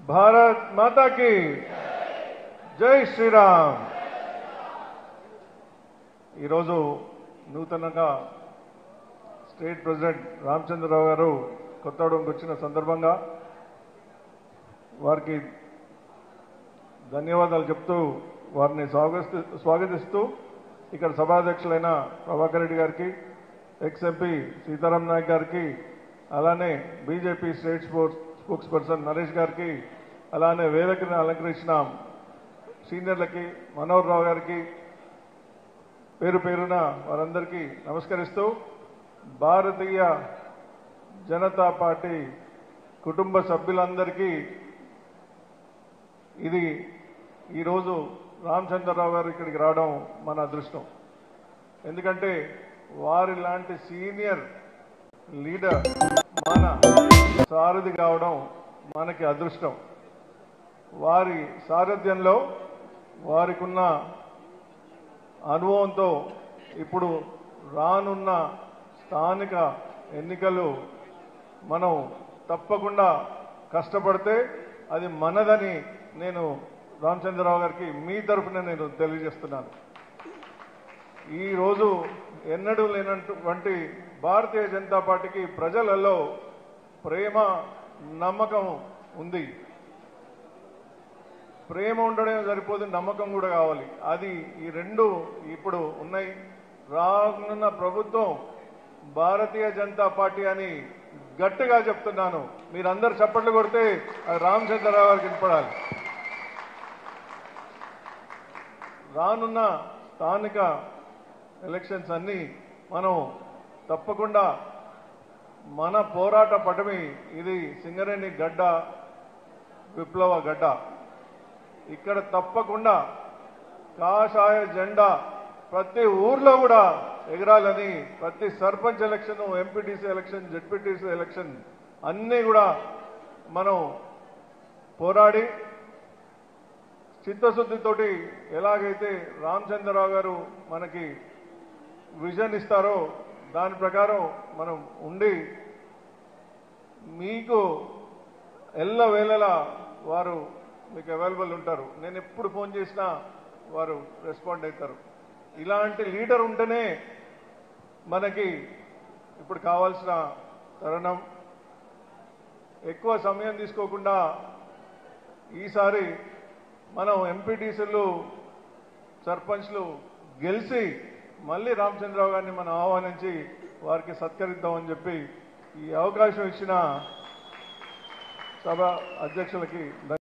भारत माता की जय श्रीराम। ఈరోజు నూతనంగా స్టేట్ ప్రెసిడెంట్ రామచంద్రరావు గారు కొత్తగూడెంకి వచ్చిన సందర్భంగా వారికి ధన్యవాదాలు చెప్తూ వారిని స్వాగతిస్తూ ఇక్కడ సభాధ్యక్షులైన ప్రభాకర్ రెడ్డి గారికి, ఎక్స్ ఎంపీ సీతారాం నాయక్ గారికి, అలానే BJP state spokes person Naresh గారికి, అలానే వేదికను అలంకరించిన సీనియర్లకి, మనోహర్ రావు గారికి పేరు పేరున వారందరికీ నమస్కరిస్తూ భారతీయ జనతా పార్టీ కుటుంబ సభ్యులందరికీ ఇది ఈరోజు రామచంద్రరావు గారు ఇక్కడికి రావడం మన అదృష్టం. ఎందుకంటే వారి లాంటి సీనియర్ లీడర్ మన సారథి కావడం మనకి అదృష్టం. వారి సారథ్యంలో వారికున్న అనుభవంతో ఇప్పుడు రానున్న స్థానిక ఎన్నికలు మనం తప్పకుండా కష్టపడితే అది మనదని నేను రామచంద్రరావు గారికి మీ తరఫున నేను తెలియజేస్తున్నాను. ఈరోజు ఎన్నడూ లేనటువంటి భారతీయ జనతా పార్టీకి ప్రజలలో ప్రేమ, నమ్మకం ఉంది. ప్రేమ ఉండడం సరిపోదు, నమ్మకం కూడా కావాలి. అది ఈ రెండు ఇప్పుడు ఉన్నాయి. రానున్న ప్రభుత్వం భారతీయ జనతా పార్టీ అని గట్టిగా చెప్తున్నాను. మీరందరూ చప్పట్లు కొడితే అది రామచంద్రరావు గారికి వినపడాలి. రానున్న స్థానిక ఎలక్షన్స్ అన్ని మనం తప్పకుండా మన పోరాట పటమి ఇది సింగరేణి గడ్డ, విప్లవ గడ్డ. ఇక్కడ తప్పకుండా కాషాయ జెండా ప్రతి ఊర్లో కూడా ఎగరాలని, ప్రతి sarpanch election, MPTC election, ZPTC election అన్నీ కూడా మనం పోరాడి చిత్తశుద్ధితోటి ఎలాగైతే రామచంద్రరావు గారు మనకి విజన్ ఇస్తారో దాని ప్రకారం మనం ఉండి మీకు ఎల్లవేళలా వారు మీకు అవైలబుల్ ఉంటారు. నేను ఎప్పుడు ఫోన్ చేసినా వారు రెస్పాండ్ అవుతారు. ఇలాంటి లీడర్ ఉంటేనే మనకి ఇప్పుడు కావాల్సిన తరుణం. ఎక్కువ సమయం తీసుకోకుండా ఈసారి మనం ఎంపీటీసీలు, సర్పంచ్లు గెలిచి మళ్ళీ రామచంద్రరావు గారిని మనం ఆహ్వానించి వారికి సత్కరిద్దామని చెప్పి ఈ అవకాశం ఇచ్చిన సభ అధ్యక్షులకి